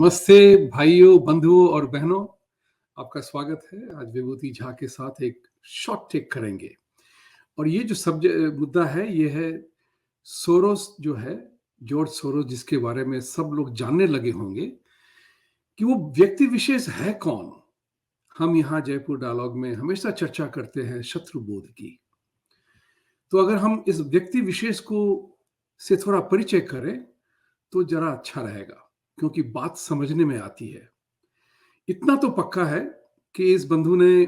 नमस्ते भाइयों, बंधुओं और बहनों, आपका स्वागत है। आज विभूति झा के साथ एक शॉर्ट टेक करेंगे और ये जो मुद्दा है ये है सोरोस जो है, जॉर्ज सोरोस, जिसके बारे में सब लोग जानने लगे होंगे कि वो व्यक्ति विशेष है कौन। हम यहाँ जयपुर डायलॉग में हमेशा चर्चा करते हैं शत्रुबोध की। तो अगर हम इस व्यक्ति विशेष को से थोड़ा परिचय करें तो जरा अच्छा रहेगा, क्योंकि बात समझने में आती है। इतना तो पक्का है कि इस बंधु ने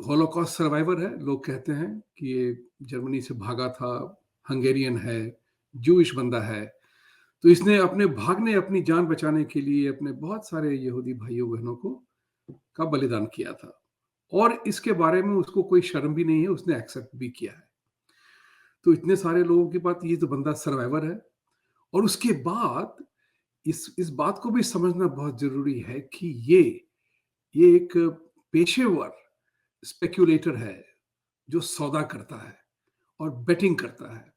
हॉलोकॉस्ट सर्वाइवर है। लोग कहते हैं कि ये जर्मनी से भागा था, हंगेरियन है, जूइश बंदा है। तो इसने अपनी जान बचाने के लिए अपने बहुत सारे यहूदी भाइयों बहनों को का बलिदान किया था, और इसके बारे में उसको कोई शर्म भी नहीं है, उसने एक्सेप्ट भी किया है। तो इतने सारे लोगों के बाद ये तो बंदा सर्वाइवर है। और उसके बाद इस बात को भी समझना बहुत जरूरी है कि ये एक पेशेवर स्पेक्यूलेटर है जो सौदा करता है और बेटिंग करता है।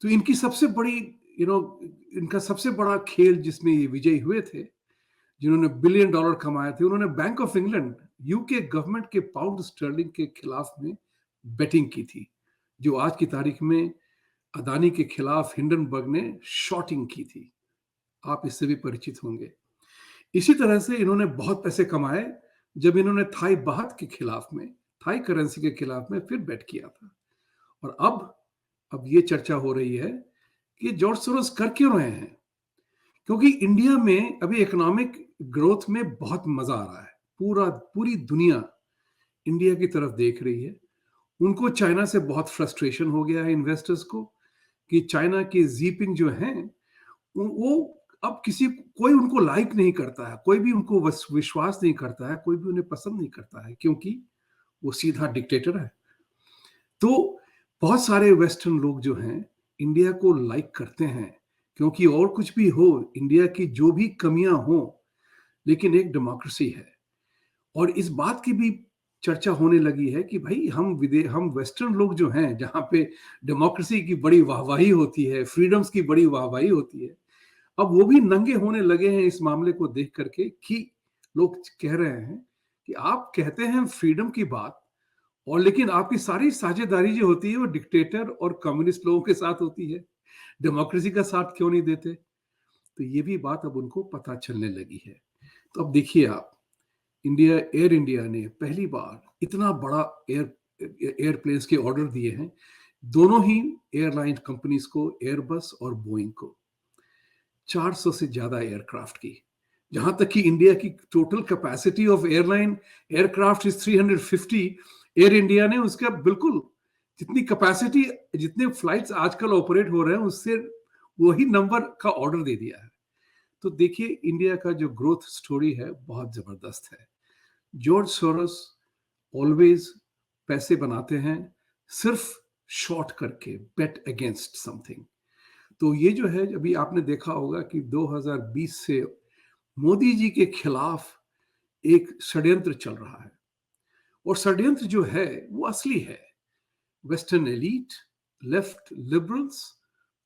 तो इनकी सबसे बड़ी इनका सबसे बड़ा खेल जिसमें ये विजयी हुए थे, जिन्होंने बिलियन डॉलर कमाए थे, उन्होंने bank of England, UK government के पाउंड स्टर्लिंग के खिलाफ में बेटिंग की थी, जो आज की तारीख में अदानी के खिलाफ हिंडनबर्ग ने शॉर्टिंग की थी। आप इससे भी परिचित होंगे। इसी तरह से इन्होंने बहुत पैसे कमाए जब इन्होंने थाई बाहत के खिलाफ में, थाई करेंसी के खिलाफ में फिर बेट किया था। और अब ये चर्चा हो रही है कि जॉर्ज सोरोस कर क्यों रहे हैं, क्योंकि इंडिया में अभी इकोनॉमिक ग्रोथ में बहुत मजा आ रहा है। पूरी दुनिया इंडिया की तरफ देख रही है। उनको चाइना से बहुत फ्रस्ट्रेशन हो गया है इन्वेस्टर्स को, कि चाइना के जीपिंग जो हैं वो अब कोई उनको लाइक नहीं करता है, कोई भी उनको विश्वास नहीं करता है, कोई भी उन्हें पसंद नहीं करता है, क्योंकि वो सीधा डिक्टेटर है। तो बहुत सारे वेस्टर्न लोग जो हैं इंडिया को लाइक करते हैं, क्योंकि और कुछ भी हो, इंडिया की जो भी कमियां हो, लेकिन एक डेमोक्रेसी है। और इस बात की भी चर्चा होने लगी है कि भाई हम वेस्टर्न लोग जो हैं, जहां पे डेमोक्रेसी की बड़ी वाहवाही होती है, फ्रीडम्स की बड़ी वाहवाही होती है, अब वो भी नंगे होने लगे हैं इस मामले को देख करके, कि लोग कह रहे हैं कि आप कहते हैं फ्रीडम की बात, और लेकिन आपकी सारी साझेदारी जो होती है वो डिक्टेटर और कम्युनिस्ट लोगों के साथ होती है, डेमोक्रेसी का साथ क्यों नहीं देते। तो ये भी बात अब उनको पता चलने लगी है। तो अब देखिए आप, एयर इंडिया ने पहली बार इतना बड़ा एयरप्लेन्स के ऑर्डर दिए हैं, दोनों ही एयरलाइन कंपनीज को, एयरबस और बोइंग को, 400 से ज्यादा एयरक्राफ्ट की। जहां तक कि इंडिया की total capacity of airline aircraft is 350, air India ने उसका बिल्कुल जितनी कैपेसिटी, जितने फ्लाइट्स आजकल ऑपरेट हो रहे हैं उससे वही नंबर का ऑर्डर दे दिया है। तो देखिए इंडिया का जो ग्रोथ स्टोरी है बहुत जबरदस्त है। जॉर्ज सोरोस ऑलवेज पैसे बनाते हैं सिर्फ शॉर्ट करके, बेट अगेंस्ट समथिंग। तो ये जो है, अभी आपने देखा होगा कि 2020 से मोदी जी के खिलाफ एक षड्यंत्र चल रहा है, और षड्यंत्र जो है वो असली है। वेस्टर्न एलीट, लेफ्ट लिबरल्स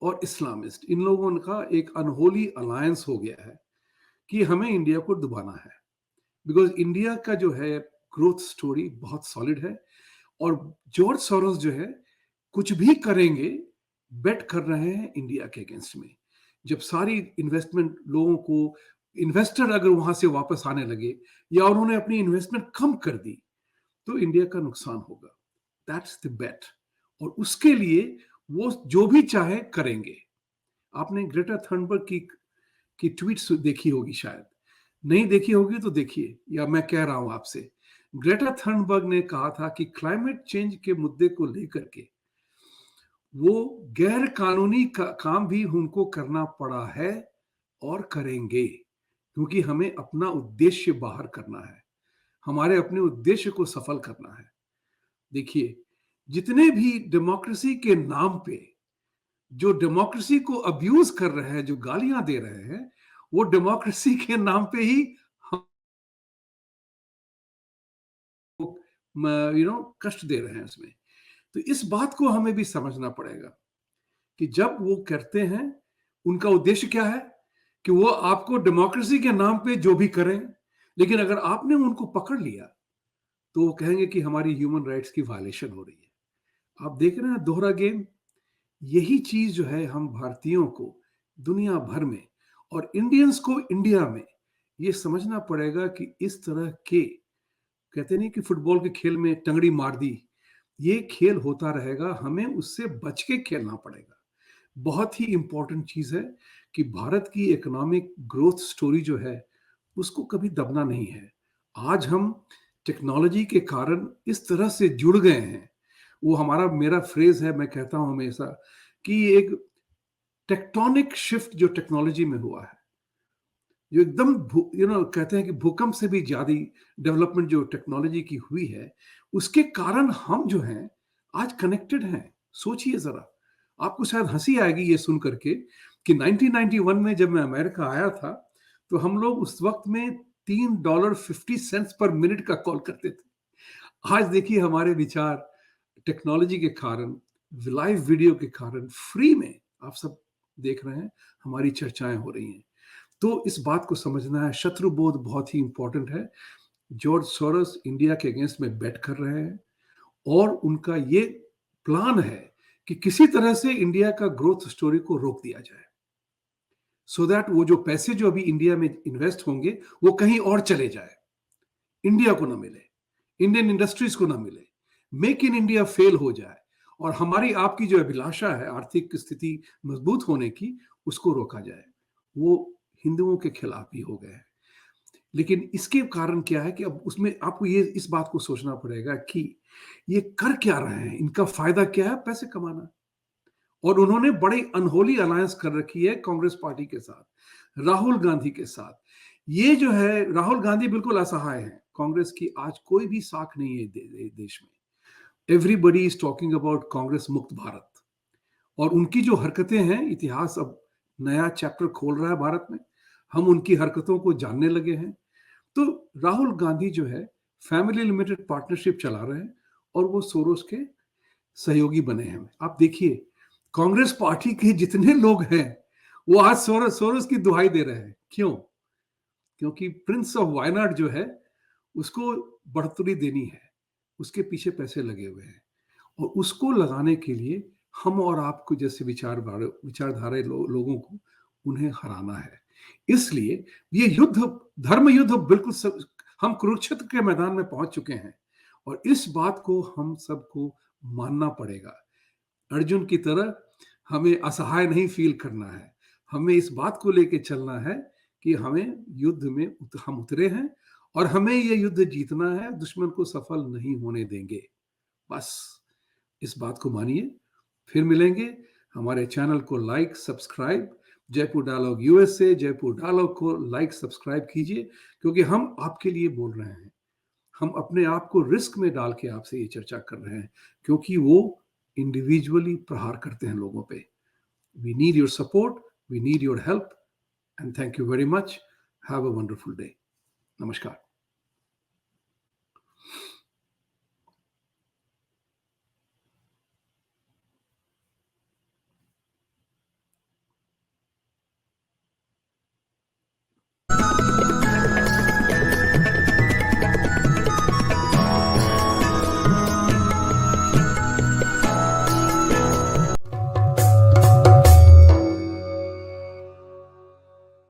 और इस्लामिस्ट, इन लोगों का एक अनहोली अलायंस हो गया है कि हमें इंडिया को डुबाना है। बिकॉज इंडिया का जो है ग्रोथ स्टोरी बहुत सॉलिड है, और जॉर्ज सोरोस जो है कुछ भी करेंगे, बेट कर रहे हैं इंडिया के अगेंस्ट में। जब सारी इन्वेस्टमेंट लोगों को, इन्वेस्टर अगर वहां से वापस आने लगे या उन्होंने अपनी इन्वेस्टमेंट कम कर दी, तो इंडिया का नुकसान होगा। दैट्स द बेट, और उसके लिए वो जो भी चाहे करेंगे। आपने ग्रेटा थर्नबर्ग की ट्वीट्स देखी होगी, शायद नहीं देखी होगी तो देखिए, या मैं कह रहा हूं आपसे। ग्रेटा थर्नबर्ग ने कहा था कि क्लाइमेट चेंज के मुद्दे को लेकर के वो गैर कानूनी काम भी उनको करना पड़ा है और करेंगे, क्योंकि हमें अपना उद्देश्य बाहर करना है, हमारे अपने उद्देश्य को सफल करना है। देखिए, जितने भी डेमोक्रेसी के नाम पे जो डेमोक्रेसी को अब्यूज कर रहे हैं, जो गालियां दे रहे हैं, वो डेमोक्रेसी के नाम पे ही कष्ट दे रहे हैं उसमें। तो इस बात को हमें भी समझना पड़ेगा कि जब वो करते हैं, उनका उद्देश्य क्या है, कि वो आपको डेमोक्रेसी के नाम पे जो भी करें, लेकिन अगर आपने उनको पकड़ लिया तो वो कहेंगे कि हमारी ह्यूमन राइट्स की वायलेशन हो रही है। आप देख रहे हैं दोहरा गेम। यही चीज जो है हम भारतीयों को दुनिया भर में और इंडियंस को इंडिया में ये समझना पड़ेगा कि इस तरह के, कहते नहीं कि फुटबॉल के खेल में टंगड़ी मार दी, ये खेल होता रहेगा, हमें उससे बच के खेलना पड़ेगा। बहुत ही इंपॉर्टेंट चीज है कि भारत की इकोनॉमिक ग्रोथ स्टोरी जो है उसको कभी दबना नहीं है। आज हम टेक्नोलॉजी के कारण इस तरह से जुड़ गए हैं, वो हमारा मेरा फ्रेज है, मैं कहता हूं हमेशा कि एक टेक्टोनिक शिफ्ट जो टेक्नोलॉजी में हुआ है, जो एकदम कहते हैं कि भूकंप से भी ज्यादा डेवलपमेंट जो टेक्नोलॉजी की हुई है, उसके कारण हम जो हैं आज कनेक्टेड हैं। सोचिए जरा, आपको शायद हंसी आएगी ये सुन करके कि 1991 में जब मैं अमेरिका आया था तो हम लोग उस वक्त में $3.50 पर मिनट का कॉल करते थे। आज देखिए हमारे विचार टेक्नोलॉजी के कारण, लाइव वीडियो के कारण फ्री में आप सब देख रहे हैं, हमारी चर्चाएं हो रही हैं। तो इस बात को समझना है, शत्रुबोध बहुत ही इंपॉर्टेंट है। जॉर्ज सोरोस इंडिया के अगेंस्ट में बैट कर रहे हैं और उनका ये प्लान है कि किसी तरह से इंडिया का ग्रोथ स्टोरी को रोक दिया जाए, सो दैट वो जो पैसे जो अभी इंडिया में इन्वेस्ट होंगे वो कहीं और चले जाए, इंडिया को ना मिले, इंडियन इंडस्ट्रीज को ना मिले, मेक इन इंडिया फेल हो जाए और हमारी आपकी जो अभिलाषा है आर्थिक स्थिति मजबूत होने की, उसको रोका जाए। वो हिंदुओं के खिलाफ भी हो गए हैं। लेकिन इसके कारण क्या है कि अब उसमें आपको ये इस बात को सोचना पड़ेगा कि ये कर क्या रहे हैं, इनका फायदा क्या है, पैसे कमाना। और उन्होंने बड़ी अनहोली अलायंस कर रखी है कांग्रेस पार्टी के साथ, राहुल गांधी के साथ। ये जो है, राहुल गांधी बिल्कुल असहाय है, कांग्रेस की आज कोई भी साख नहीं है देश में। Everybody is talking about Congress मुक्त भारत, और उनकी जो हरकतें हैं, इतिहास अब नया चैप्टर खोल रहा है भारत में, हम उनकी हरकतों को जानने लगे हैं। तो राहुल गांधी जो है फैमिली लिमिटेड पार्टनरशिप चला रहे हैं और वो सोरोस के सहयोगी बने हैं। आप देखिए कांग्रेस पार्टी के जितने लोग हैं वो आज सोरोस की दुहाई दे रहे हैं। क्यों? क्योंकि प्रिंस ऑफ वायनाड जो है उसको बढ़ोतरी देनी है, उसके पीछे पैसे लगे हुए हैं और उसको लगाने के लिए हम और आपको जैसे विचारधारा लोगों को उन्हें हराना है। इसलिए ये युद्ध, धर्म युद्ध बिल्कुल हम कुरुक्षेत्र के मैदान में पहुंच चुके हैं और इस बात को हम सबको मानना पड़ेगा। अर्जुन की तरह हमें असहाय नहीं फील करना है, हमें इस बात को लेके चलना है कि हमें युद्ध में हम उतरे हैं और हमें यह युद्ध जीतना है, दुश्मन को सफल नहीं होने देंगे। बस इस बात को मानिए। फिर मिलेंगे। हमारे चैनल को like subscribe, Jaipur dialogue USA, Jaipur dialogue को लाइक सब्सक्राइब कीजिए, क्योंकि हम आपके लिए बोल रहे हैं। हम अपने आप को रिस्क में डाल के आपसे ये चर्चा कर रहे हैं, क्योंकि वो इंडिविजुअली प्रहार करते हैं लोगों पे। We need your support, we need your help, and thank you very much. Have a wonderful day. नमस्कार।